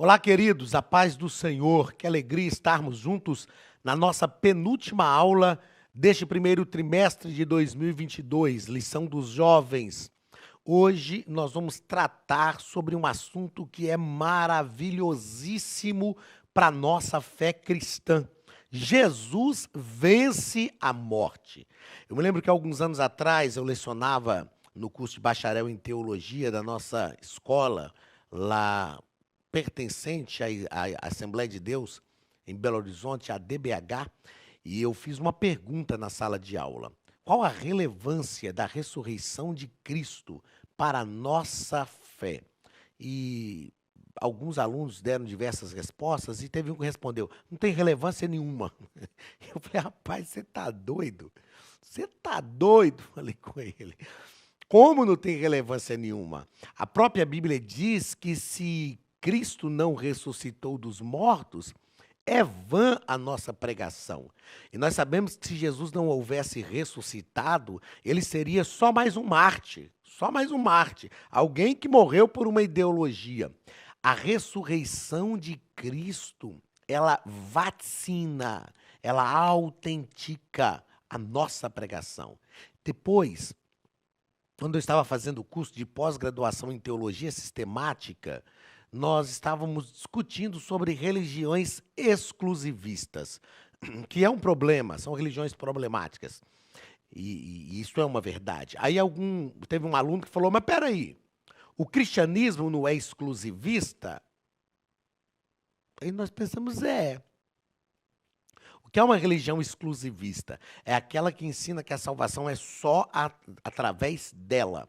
Olá, queridos, a paz do Senhor. Que alegria estarmos juntos na nossa penúltima aula deste primeiro trimestre de 2022, lição dos jovens. Hoje nós vamos tratar sobre um assunto que é maravilhosíssimo para a nossa fé cristã. Jesus vence a morte. Eu me lembro que alguns anos atrás eu lecionava no curso de bacharel em teologia da nossa escola, lá pertencente à Assembleia de Deus, em Belo Horizonte, a DBH, e eu fiz uma pergunta na sala de aula. Qual a relevância da ressurreição de Cristo para a nossa fé? E alguns alunos deram diversas respostas e teve um que respondeu: não tem relevância nenhuma. Eu falei: rapaz, você está doido? Você está doido? Falei com ele. Como não tem relevância nenhuma? A própria Bíblia diz que se Cristo não ressuscitou dos mortos, é vã a nossa pregação. E nós sabemos que se Jesus não houvesse ressuscitado, ele seria só mais um mártir, alguém que morreu por uma ideologia. A ressurreição de Cristo, ela vacina, ela autentica a nossa pregação. Depois, quando eu estava fazendo o curso de pós-graduação em teologia sistemática, nós estávamos discutindo sobre religiões exclusivistas, que é um problema, são religiões problemáticas. E isso é uma verdade. Aí teve um aluno que falou: mas peraí, o cristianismo não é exclusivista? Aí nós pensamos: O que é uma religião exclusivista? É aquela que ensina que a salvação é só através dela.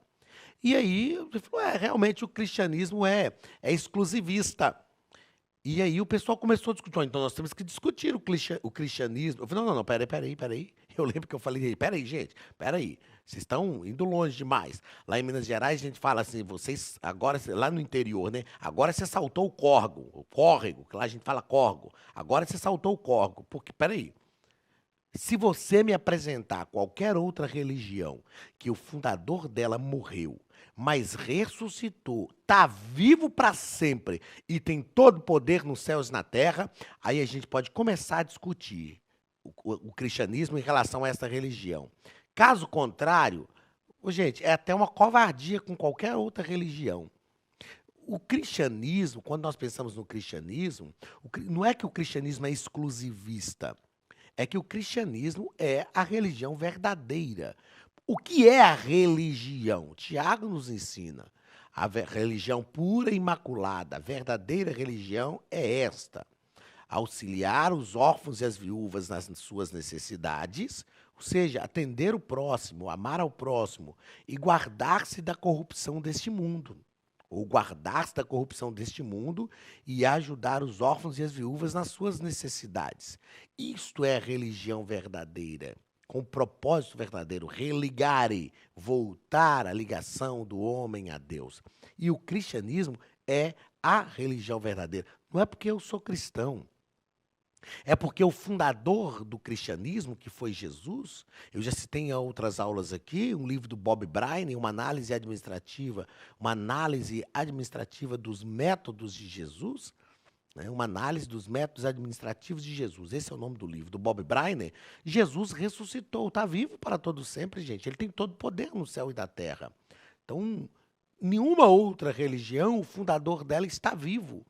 E aí, ele falou: realmente o cristianismo é exclusivista. E aí o pessoal começou a discutir: então nós temos que discutir o cristianismo. Eu falei: não, peraí. Eu lembro que eu falei: peraí, gente, peraí, vocês estão indo longe demais. Lá em Minas Gerais a gente fala assim: vocês, agora, lá no interior, né? Agora você saltou o córrego, que lá a gente fala córrego. Agora você saltou o córrego, porque, peraí, se você me apresentar qualquer outra religião que o fundador dela morreu, mas ressuscitou, está vivo para sempre e tem todo o poder nos céus e na terra, aí a gente pode começar a discutir o cristianismo em relação a essa religião. Caso contrário, gente, é até uma covardia com qualquer outra religião. O cristianismo, quando nós pensamos no cristianismo, não é que o cristianismo é exclusivista. É que o cristianismo é a religião verdadeira. O que é a religião? Tiago nos ensina. A religião pura e imaculada, a verdadeira religião é esta: auxiliar os órfãos e as viúvas nas suas necessidades, ou seja, atender o próximo, amar ao próximo e guardar-se da corrupção deste mundo. Ou guardar-se da corrupção deste mundo e ajudar os órfãos e as viúvas nas suas necessidades. Isto é a religião verdadeira, com o propósito verdadeiro: religare, voltar a ligação do homem a Deus. E o cristianismo é a religião verdadeira. Não é porque eu sou cristão. É porque o fundador do cristianismo, que foi Jesus, eu já citei em outras aulas aqui, um livro do Bob Bryan, uma análise administrativa dos métodos de Jesus, né, uma análise dos métodos administrativos de Jesus. Esse é o nome do livro, do Bob Bryan. Jesus ressuscitou, está vivo para todo sempre, gente. Ele tem todo o poder no céu e da terra. Então, nenhuma outra religião, o fundador dela está vivo.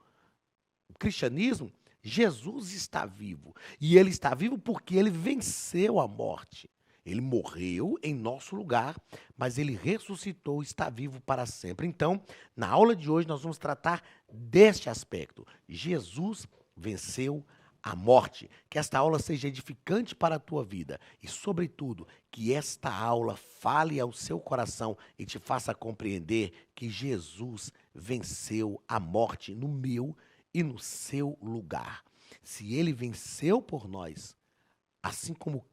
O cristianismo, Jesus está vivo. E ele está vivo porque ele venceu a morte. Ele morreu em nosso lugar, mas ele ressuscitou, está vivo para sempre. Então, na aula de hoje, nós vamos tratar deste aspecto. Jesus venceu a morte. Que esta aula seja edificante para a tua vida e, sobretudo, que esta aula fale ao seu coração e te faça compreender que Jesus venceu a morte no meu e no seu lugar. Se ele venceu por nós, assim como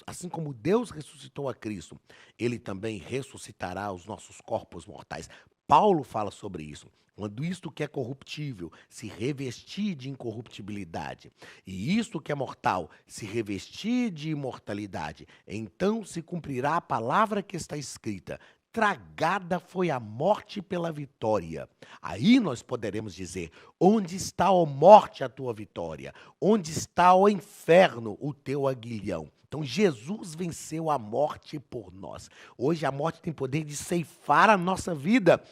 assim como Deus ressuscitou a Cristo, ele também ressuscitará os nossos corpos mortais. Paulo fala sobre isso. Quando isto que é corruptível se revestir de incorruptibilidade, e isto que é mortal se revestir de imortalidade, então se cumprirá a palavra que está escrita: tragada foi a morte pela vitória. Aí nós poderemos dizer: onde está, ó morte, a tua vitória? Onde está, ó inferno, o teu aguilhão? Então Jesus venceu a morte por nós. Hoje a morte tem poder de ceifar a nossa vida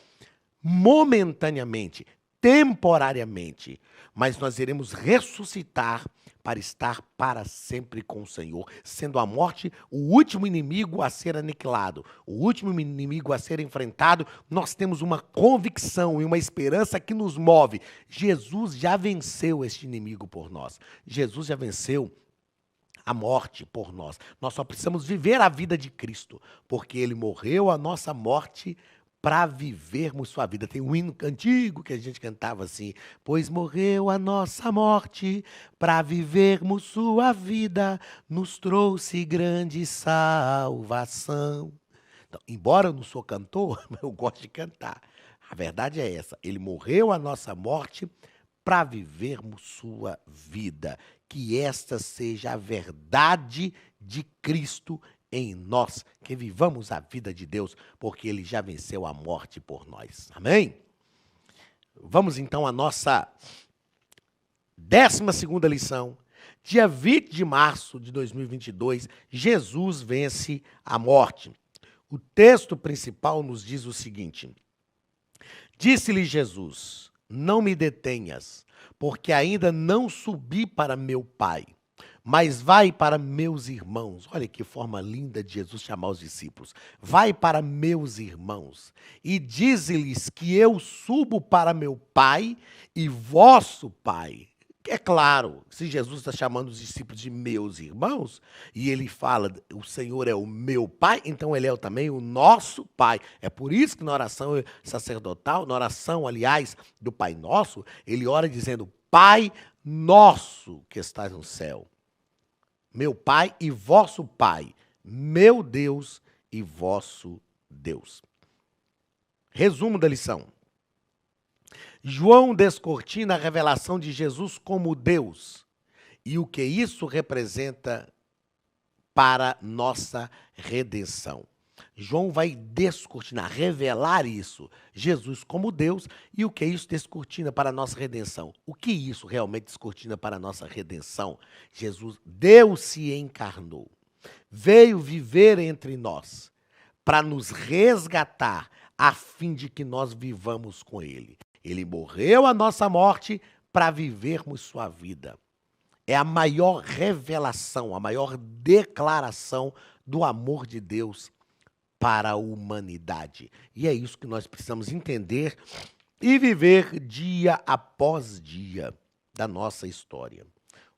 momentaneamente, temporariamente, mas nós iremos ressuscitar para estar para sempre com o Senhor, sendo a morte o último inimigo a ser aniquilado, o último inimigo a ser enfrentado. Nós temos uma convicção e uma esperança que nos move. Jesus já venceu este inimigo por nós. Jesus já venceu a morte por nós. Nós só precisamos viver a vida de Cristo, porque ele morreu a nossa morte para vivermos sua vida. Tem um hino antigo que a gente cantava assim: pois morreu a nossa morte para vivermos sua vida, nos trouxe grande salvação. Então, embora eu não sou cantor, eu gosto de cantar. A verdade é essa: ele morreu a nossa morte para vivermos sua vida. Que esta seja a verdade de Cristo em nós, que vivamos a vida de Deus, porque ele já venceu a morte por nós. Amém? Vamos então à nossa 12ª lição. Dia 20 de março de 2022, Jesus vence a morte. O texto principal nos diz o seguinte: disse-lhe Jesus: não me detenhas, porque ainda não subi para meu Pai, mas vai para meus irmãos. Olha que forma linda de Jesus chamar os discípulos. Vai para meus irmãos e dize-lhes que eu subo para meu Pai e vosso Pai. É claro, se Jesus está chamando os discípulos de meus irmãos, e ele fala, o Senhor é o meu Pai, então ele é também o nosso Pai. É por isso que na oração sacerdotal, na oração, aliás, do Pai Nosso, ele ora dizendo: Pai nosso que estás no céu. Meu Pai e vosso Pai, meu Deus e vosso Deus. Resumo da lição. João descortina a revelação de Jesus como Deus e o que isso representa para nossa redenção. João vai descortinar, revelar isso, Jesus como Deus, e o que isso descortina para a nossa redenção. O que isso realmente descortina para a nossa redenção? Jesus, Deus se encarnou, veio viver entre nós para nos resgatar, a fim de que nós vivamos com ele. Ele morreu a nossa morte para vivermos sua vida. É a maior revelação, a maior declaração do amor de Deus para a humanidade. E é isso que nós precisamos entender e viver dia após dia da nossa história.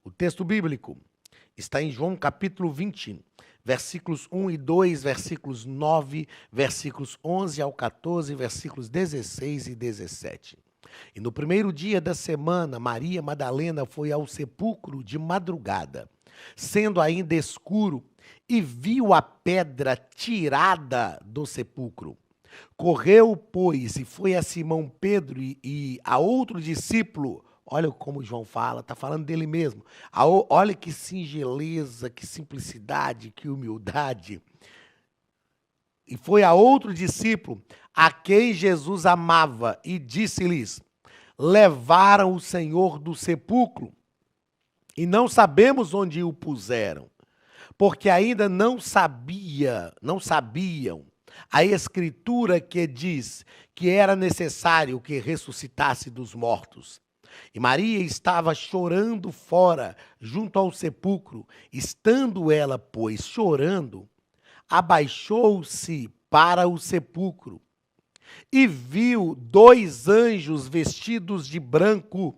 O texto bíblico está em João capítulo 20, versículos 1 e 2, versículos 9, versículos 11 ao 14, versículos 16 e 17. E no primeiro dia da semana, Maria Madalena foi ao sepulcro de madrugada, sendo ainda escuro, e viu a pedra tirada do sepulcro. Correu, pois, e foi a Simão Pedro e a outro discípulo. Olha como João fala, está falando dele mesmo. Olha que singeleza, que simplicidade, que humildade. E foi a outro discípulo, a quem Jesus amava, e disse-lhes: levaram o Senhor do sepulcro, e não sabemos onde o puseram, porque ainda não sabiam a Escritura que diz que era necessário que ressuscitasse dos mortos. E Maria estava chorando fora, junto ao sepulcro. Estando ela, pois, chorando, abaixou-se para o sepulcro e viu 2 anjos vestidos de branco,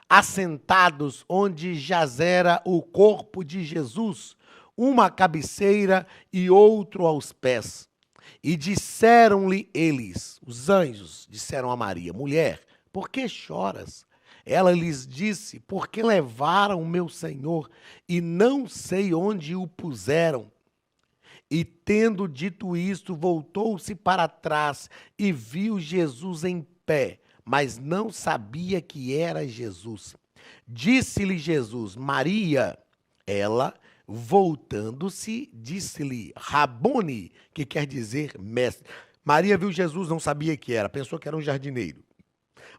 assentados onde jazera o corpo de Jesus, uma à cabeceira e outro aos pés. E disseram-lhe eles, os anjos, disseram a Maria: mulher, por que choras? Ela lhes disse: porque levaram o meu Senhor e não sei onde o puseram. E tendo dito isto, voltou-se para trás e viu Jesus em pé, mas não sabia que era Jesus. Disse-lhe Jesus: Maria. Ela, voltando-se, disse-lhe: Rabone, que quer dizer mestre. Maria viu Jesus, não sabia que era, pensou que era um jardineiro.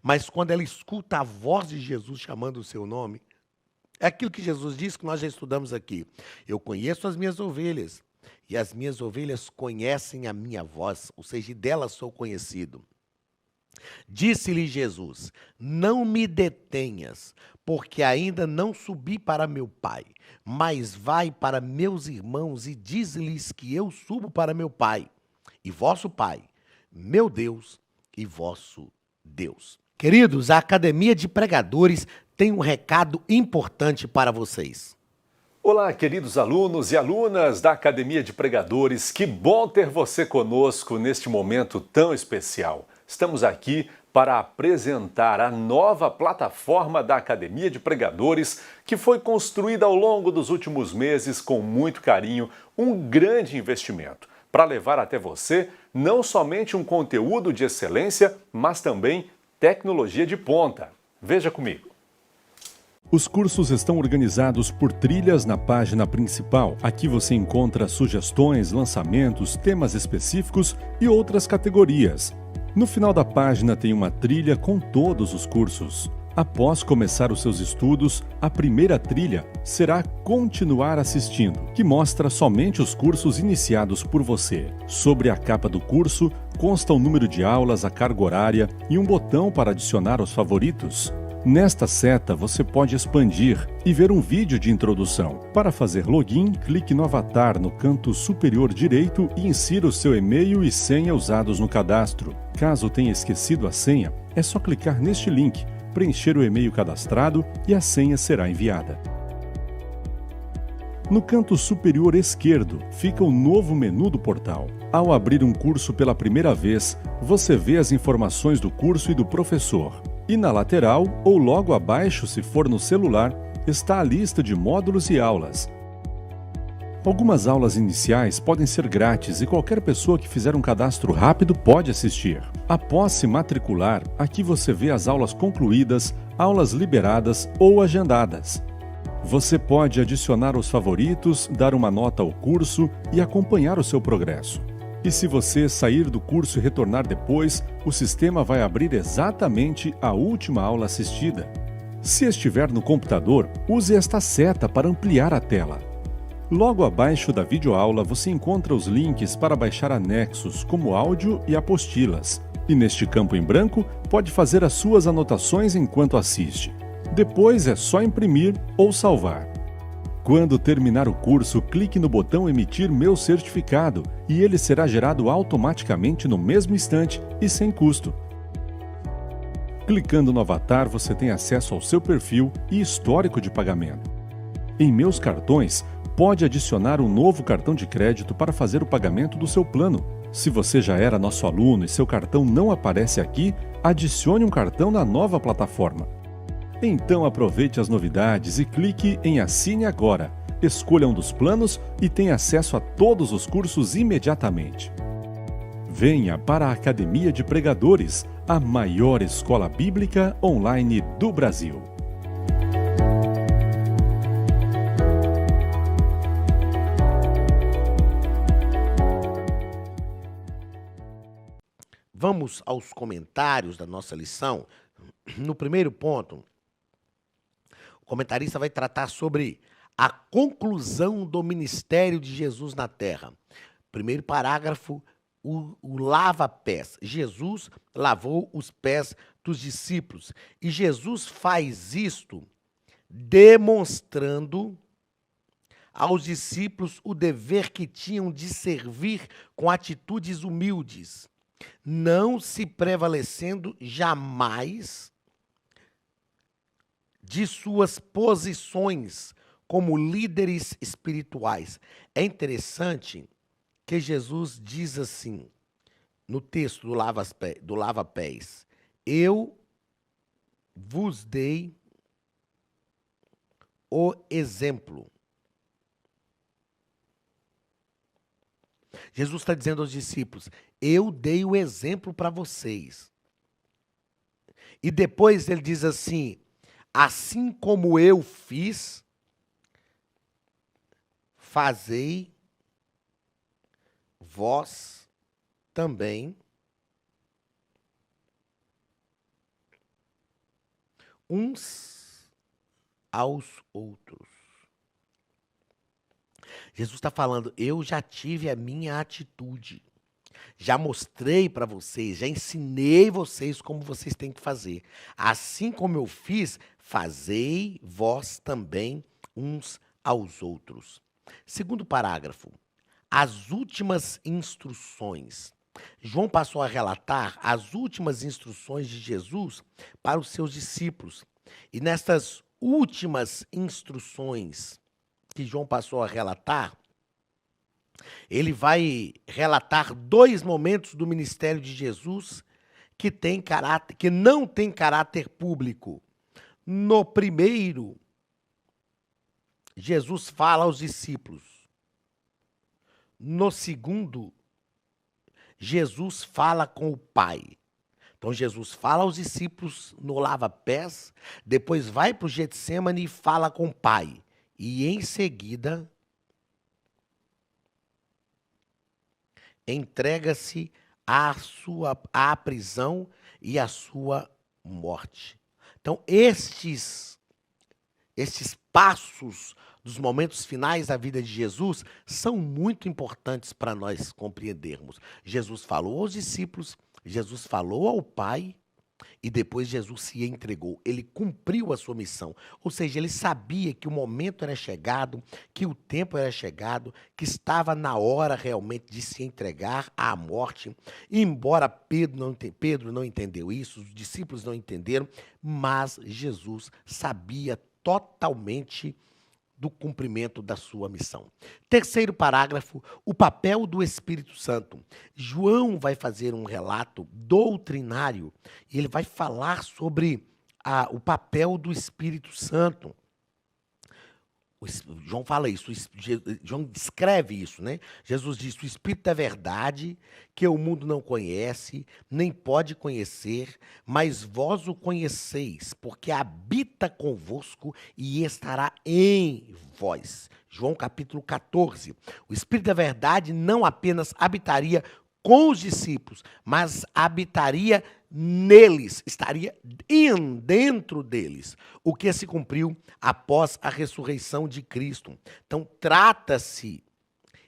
Mas quando ela escuta a voz de Jesus chamando o seu nome, é aquilo que Jesus disse que nós já estudamos aqui. Eu conheço as minhas ovelhas, e as minhas ovelhas conhecem a minha voz, ou seja, delas sou conhecido. Disse-lhe Jesus: não me detenhas, porque ainda não subi para meu Pai, mas vai para meus irmãos e diz-lhes que eu subo para meu Pai e vosso Pai, meu Deus e vosso Deus. Queridos, a Academia de Pregadores tem um recado importante para vocês. Olá, queridos alunos e alunas da Academia de Pregadores, que bom ter você conosco neste momento tão especial. Estamos aqui para apresentar a nova plataforma da Academia de Pregadores, que foi construída ao longo dos últimos meses com muito carinho, um grande investimento, para levar até você não somente um conteúdo de excelência, mas também tecnologia de ponta. Veja comigo. Os cursos estão organizados por trilhas na página principal. Aqui você encontra sugestões, lançamentos, temas específicos e outras categorias. No final da página tem uma trilha com todos os cursos. Após começar os seus estudos, a primeira trilha será Continuar assistindo, que mostra somente os cursos iniciados por você. Sobre a capa do curso consta o número de aulas, a carga horária e um botão para adicionar aos favoritos. Nesta seta, você pode expandir e ver um vídeo de introdução. Para fazer login, clique no avatar no canto superior direito e insira o seu e-mail e senha usados no cadastro. Caso tenha esquecido a senha, é só clicar neste link, preencher o e-mail cadastrado e a senha será enviada. No canto superior esquerdo fica o novo menu do portal. Ao abrir um curso pela primeira vez, você vê as informações do curso e do professor. E na lateral, ou logo abaixo, se for no celular, está a lista de módulos e aulas. Algumas aulas iniciais podem ser grátis e qualquer pessoa que fizer um cadastro rápido pode assistir. Após se matricular, aqui você vê as aulas concluídas, aulas liberadas ou agendadas. Você pode adicionar os favoritos, dar uma nota ao curso e acompanhar o seu progresso. E se você sair do curso e retornar depois, o sistema vai abrir exatamente a última aula assistida. Se estiver no computador, use esta seta para ampliar a tela. Logo abaixo da videoaula você encontra os links para baixar anexos, como áudio e apostilas. E neste campo em branco, pode fazer as suas anotações enquanto assiste. Depois é só imprimir ou salvar. Quando terminar o curso, clique no botão Emitir meu certificado e ele será gerado automaticamente no mesmo instante e sem custo. Clicando no avatar, você tem acesso ao seu perfil e histórico de pagamento. Em Meus Cartões, pode adicionar um novo cartão de crédito para fazer o pagamento do seu plano. Se você já era nosso aluno e seu cartão não aparece aqui, adicione um cartão na nova plataforma. Então aproveite as novidades e clique em Assine Agora. Escolha um dos planos e tenha acesso a todos os cursos imediatamente. Venha para a Academia de Pregadores, a maior escola bíblica online do Brasil. Vamos aos comentários da nossa lição. No primeiro ponto, o comentarista vai tratar sobre a conclusão do ministério de Jesus na terra. Primeiro parágrafo, o lava-pés. Jesus lavou os pés dos discípulos. E Jesus faz isto demonstrando aos discípulos o dever que tinham de servir com atitudes humildes, não se prevalecendo jamais de suas posições como líderes espirituais. É interessante que Jesus diz assim, no texto do lava-pés, eu vos dei o exemplo. Jesus está dizendo aos discípulos, eu dei o exemplo para vocês. E depois ele diz assim, assim como eu fiz, fazei vós também uns aos outros. Jesus está falando, eu já tive a minha atitude. Já mostrei para vocês, já ensinei vocês como vocês têm que fazer. Assim como eu fiz, fazei vós também uns aos outros. Segundo parágrafo, as últimas instruções. João passou a relatar as últimas instruções de Jesus para os seus discípulos. E nestas últimas instruções que João passou a relatar, ele vai relatar dois momentos do ministério de Jesus que não tem caráter público. No primeiro, Jesus fala aos discípulos. No segundo, Jesus fala com o Pai. Então Jesus fala aos discípulos no lava-pés, depois vai para o Getsemane e fala com o Pai. E em seguida entrega-se à prisão e à sua morte. Então, estes passos dos momentos finais da vida de Jesus são muito importantes para nós compreendermos. Jesus falou aos discípulos, Jesus falou ao Pai e depois Jesus se entregou. Ele cumpriu a sua missão. Ou seja, ele sabia que o momento era chegado, que o tempo era chegado, que estava na hora realmente de se entregar à morte. E embora Pedro não entendeu isso, os discípulos não entenderam, mas Jesus sabia totalmente do cumprimento da sua missão. Terceiro parágrafo, o papel do Espírito Santo. João vai fazer um relato doutrinário e ele vai falar sobre o papel do Espírito Santo. João fala isso, João descreve isso, né? Jesus diz, o Espírito da verdade, que o mundo não conhece, nem pode conhecer, mas vós o conheceis, porque habita convosco e estará em vós. João capítulo 14. O Espírito da verdade não apenas habitaria com os discípulos, mas habitaria neles, estaria dentro deles, o que se cumpriu após a ressurreição de Cristo. Então, trata-se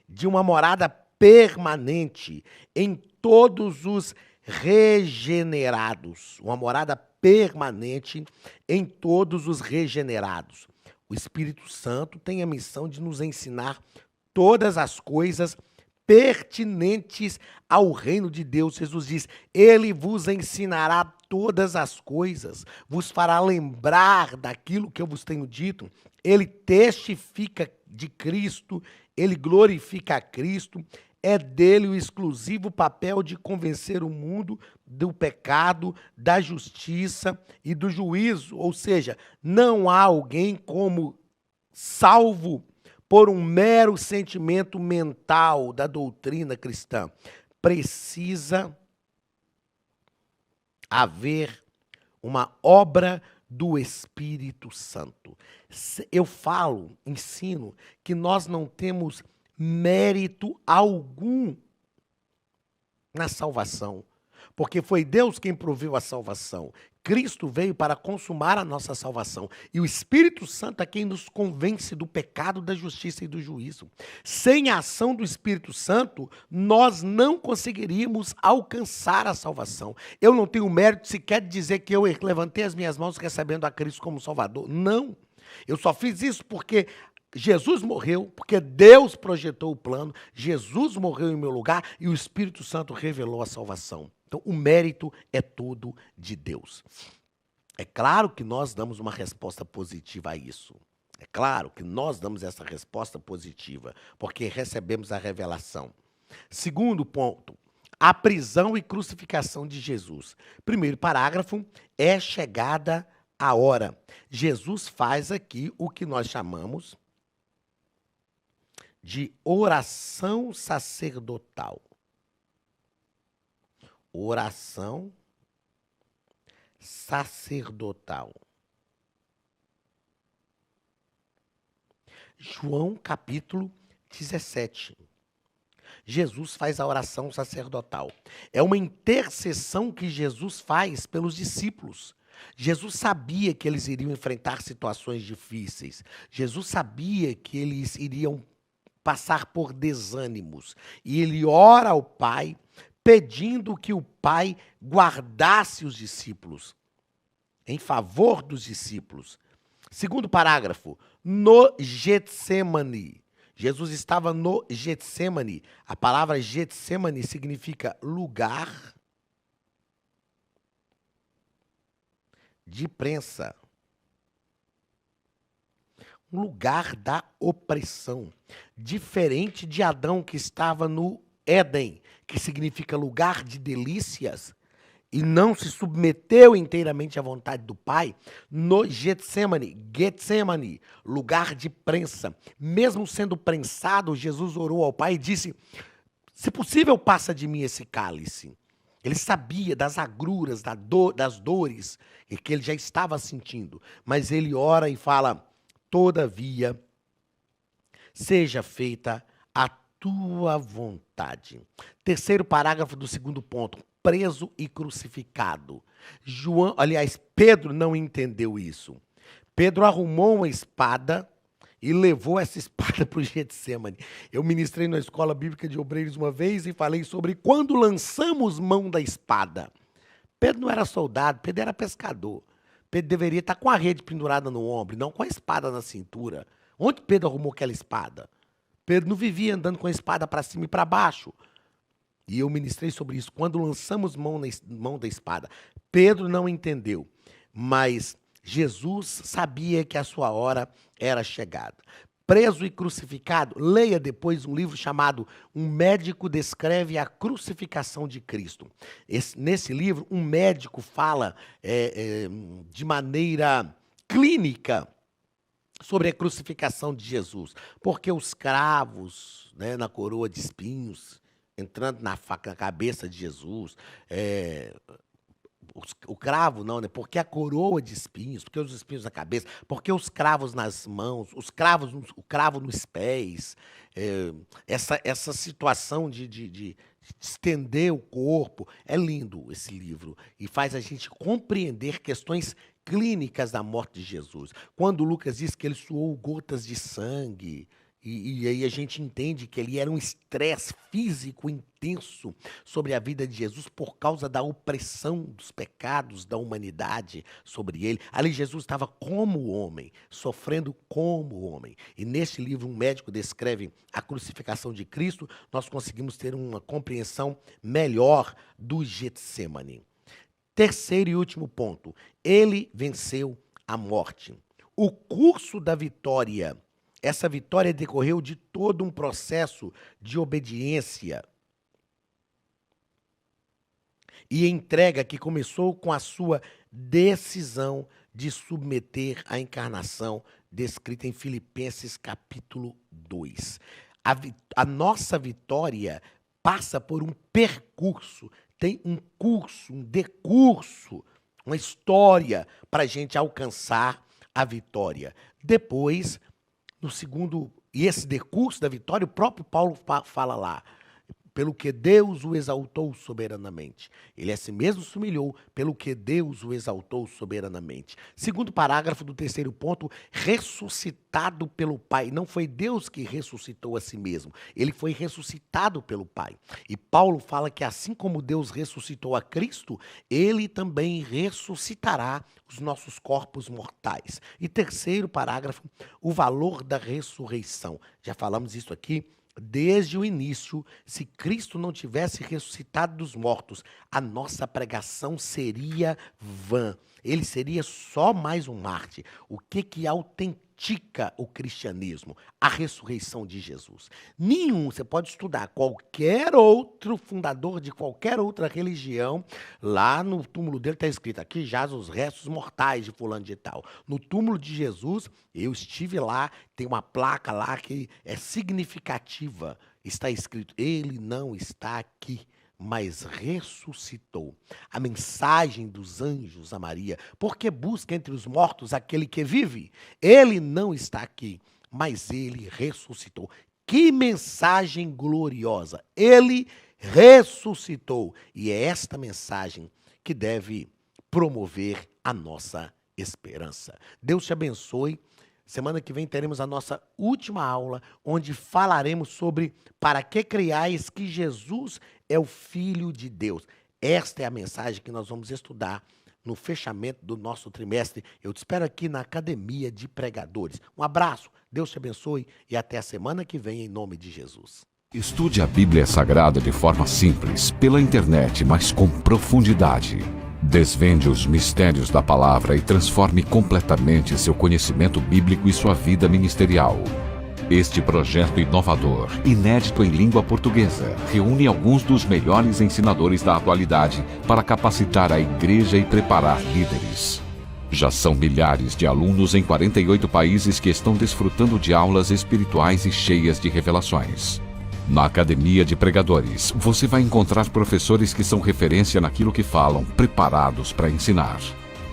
de uma morada permanente em todos os regenerados, uma morada permanente em todos os regenerados. O Espírito Santo tem a missão de nos ensinar todas as coisas pertinentes ao reino de Deus. Jesus diz, ele vos ensinará todas as coisas, vos fará lembrar daquilo que eu vos tenho dito. Ele testifica de Cristo, ele glorifica a Cristo, é dele o exclusivo papel de convencer o mundo do pecado, da justiça e do juízo. Ou seja, não há alguém como salvo por um mero sentimento mental da doutrina cristã. Precisa haver uma obra do Espírito Santo. Eu ensino, que nós não temos mérito algum na salvação, porque foi Deus quem proveu a salvação. Cristo veio para consumar a nossa salvação. E o Espírito Santo é quem nos convence do pecado, da justiça e do juízo. Sem a ação do Espírito Santo, nós não conseguiríamos alcançar a salvação. Eu não tenho mérito sequer de dizer que eu levantei as minhas mãos recebendo a Cristo como Salvador. Não. Eu só fiz isso porque Jesus morreu, porque Deus projetou o plano, Jesus morreu em meu lugar e o Espírito Santo revelou a salvação. Então, o mérito é todo de Deus. É claro que nós damos uma resposta positiva a isso. É claro que nós damos essa resposta positiva, porque recebemos a revelação. Segundo ponto, a prisão e crucificação de Jesus. Primeiro parágrafo, é chegada a hora. Jesus faz aqui o que nós chamamos de oração sacerdotal. Oração sacerdotal. João capítulo 17. Jesus faz a oração sacerdotal. É uma intercessão que Jesus faz pelos discípulos. Jesus sabia que eles iriam enfrentar situações difíceis. Jesus sabia que eles iriam passar por desânimos. E ele ora ao Pai, pedindo que o Pai guardasse os discípulos, em favor dos discípulos. Segundo parágrafo, no Getsemane. Jesus estava no Getsemane. A palavra Getsemane significa lugar de prensa. Um lugar da opressão. Diferente de Adão, que estava no Éden, que significa lugar de delícias, e não se submeteu inteiramente à vontade do Pai, no Getsemane, lugar de prensa. Mesmo sendo prensado, Jesus orou ao Pai e disse, se possível, passa de mim esse cálice. Ele sabia das agruras, das dores que ele já estava sentindo, mas ele ora e fala, todavia, seja feita a tua vontade. Terceiro parágrafo do segundo ponto, preso e crucificado. Pedro não entendeu isso. Pedro arrumou uma espada e levou essa espada para o Getsemane. Eu ministrei na Escola Bíblica de Obreiros uma vez e falei sobre quando lançamos mão da espada. Pedro não era soldado, Pedro era pescador. Pedro deveria estar com a rede pendurada no ombro, não com a espada na cintura. Onde Pedro arrumou aquela espada? Pedro não vivia andando com a espada para cima e para baixo. E eu ministrei sobre isso. Quando lançamos mão da espada, Pedro não entendeu, mas Jesus sabia que a sua hora era chegada. Preso e crucificado, leia depois um livro chamado Um Médico Descreve a Crucificação de Cristo. Nesse livro, um médico fala de maneira clínica sobre a crucificação de Jesus. Porque os cravos, né, na coroa de espinhos, entrando na faca na cabeça de Jesus, o cravo não, né? Porque a coroa de espinhos, porque os espinhos na cabeça, porque os cravos nas mãos, o cravo nos pés, essa situação de estender o corpo. É lindo esse livro e faz a gente compreender questões clínicas da morte de Jesus. Quando Lucas diz que ele suou gotas de sangue, e aí a gente entende que ele era um estresse físico intenso sobre a vida de Jesus por causa da opressão dos pecados da humanidade sobre ele. Ali Jesus estava como homem, sofrendo como homem. E neste livro, um médico descreve a crucificação de Cristo, nós conseguimos ter uma compreensão melhor do Getsemane. Terceiro e último ponto, ele venceu a morte. O curso da vitória, essa vitória decorreu de todo um processo de obediência e entrega que começou com a sua decisão de submeter a encarnação descrita em Filipenses capítulo 2. A nossa vitória passa por um percurso, tem um curso, um decurso, uma história para a gente alcançar a vitória. Depois, no segundo, e esse decurso da vitória, o próprio Paulo fala lá, pelo que Deus o exaltou soberanamente. Ele a si mesmo se humilhou, pelo que Deus o exaltou soberanamente. Segundo parágrafo do terceiro ponto, ressuscitado pelo Pai. Não foi Deus que ressuscitou a si mesmo, ele foi ressuscitado pelo Pai. E Paulo fala que assim como Deus ressuscitou a Cristo, ele também ressuscitará os nossos corpos mortais. E terceiro parágrafo, o valor da ressurreição. Já falamos isso aqui desde o início. Se Cristo não tivesse ressuscitado dos mortos, a nossa pregação seria vã. Ele seria só mais um mártir. O que autentica o cristianismo? A ressurreição de Jesus. Nenhum, você pode estudar qualquer outro fundador de qualquer outra religião, lá no túmulo dele está escrito, aqui jaz os restos mortais de fulano de tal. No túmulo de Jesus, eu estive lá, tem uma placa lá que é significativa, está escrito, ele não está aqui, mas ressuscitou. A mensagem dos anjos a Maria, porque busca entre os mortos aquele que vive. Ele não está aqui, mas ele ressuscitou. Que mensagem gloriosa! Ele ressuscitou. E é esta mensagem que deve promover a nossa esperança. Deus te abençoe. Semana que vem teremos a nossa última aula, onde falaremos sobre para que criais que Jesus é o Filho de Deus. Esta é a mensagem que nós vamos estudar no fechamento do nosso trimestre. Eu te espero aqui na Academia de Pregadores. Um abraço, Deus te abençoe e até a semana que vem, em nome de Jesus. Estude a Bíblia Sagrada de forma simples, pela internet, mas com profundidade. Desvende os mistérios da palavra e transforme completamente seu conhecimento bíblico e sua vida ministerial. Este projeto inovador, inédito em língua portuguesa, reúne alguns dos melhores ensinadores da atualidade para capacitar a igreja e preparar líderes. Já são milhares de alunos em 48 países que estão desfrutando de aulas espirituais e cheias de revelações. Na Academia de Pregadores, você vai encontrar professores que são referência naquilo que falam, preparados para ensinar.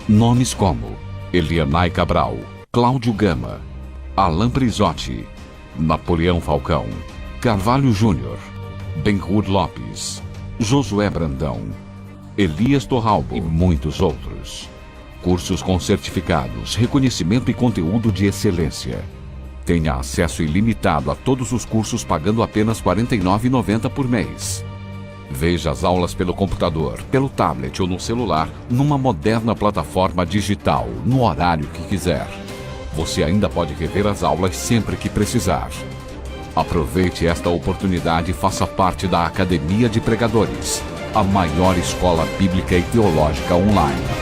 Nomes como Elianai Cabral, Cláudio Gama, Alain Prisotti, Napoleão Falcão, Carvalho Júnior, Benhur Lopes, Josué Brandão, Elias Torralbo e muitos outros. Cursos com certificados, reconhecimento e conteúdo de excelência. Tenha acesso ilimitado a todos os cursos pagando apenas R$ 49,90 por mês. Veja as aulas pelo computador, pelo tablet ou no celular, numa moderna plataforma digital, no horário que quiser. Você ainda pode rever as aulas sempre que precisar. Aproveite esta oportunidade e faça parte da Academia de Pregadores, a maior escola bíblica e teológica online.